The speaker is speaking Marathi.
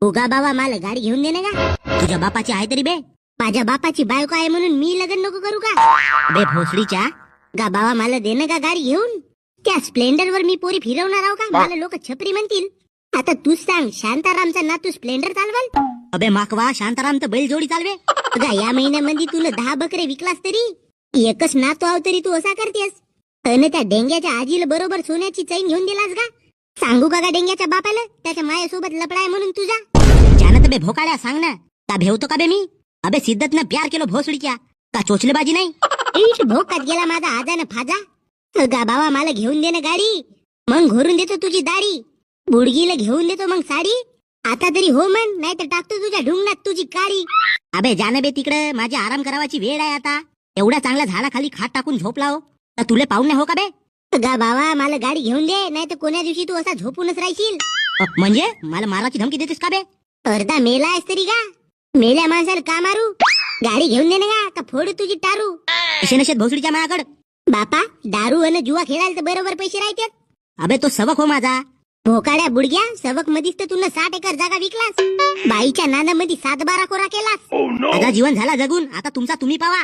उगा बाबा मला गाडी घेऊन दे ना का. तुझ्या बापाची आहे तरी बे. माझ्या बापाची बायको आहे म्हणून मी लग्न नको करू का. बे भोसडीच्या. गा बाबा मला दे ना का गाडी घेऊन. त्या स्प्लेंडर वर मी पोरी फिरवणार आहो का. मला लोक छपरी म्हणतील. आता तूच सांग, शांतारामचा नातू स्प्लेंडर चालवाल. अबे माकवा, शांताराम तर बैलजोडी चालवे. अगा या महिन्यामध्ये तुला 10 बकरे विकलास तरी एकच नातू आव तरी तू असा करतेस. अन त्या डेंग्याच्या आजीला बरोबर सोन्याची चैन घेऊन दिलास का. सांगू का डेंग्याच्या बापाला त्याच्या मायासोबत लपडाय म्हणून तुझा. जानत बे भोकाड्या, सांग ना का भेवतो का बे मी. अबे सिद्धत न प्यार केलो भोसडीच्या का चोचलेबाजी नाही. इट भोकात गेला माझा आजान फाजा. अगा बाबा मला घेऊन दे ना गाडी. मग घोरून देतो तुझी दाढी. बुडगीला घेऊन देतो मग साडी. आता तरी हो म्हण, नाही तर टाकतो तुझ्या ढुंगणात तुझी काडी. अबे जान बे तिकडे, माझी आराम करावाची वेळ आहे आता. एवढ्या चांगल्या झाडाखाली खाट टाकून झोपला हो तर तुले पाहून नाही हो का बे. अगा बाबा मला गाडी घेऊन दे, नाही तर कोण्या दिवशी तू असा झोपूनच राहशील. म्हणजे मला माराची धमकी देतेस का बे. अर्धा मेला आहेस तरी का. मेल्या माणसाला का मारू. गाडी घेऊन दे ना का फोड तुझी टारू. असे नशेत भोसडीच्या माझ्याकडे. बापा दारू आणि जुवा खेळायला तर बरोबर पैसे राहतात. अबे तो सबक हो माझा. भोकाड्या बुडग्या, सबक मधीच तर तुला 60 एकर जागा विकलास. बाईच्या नानामध्ये 7-12 कोरा केलास. माझा जीवन झाला जगून, आता तुमचा तुम्ही पावा.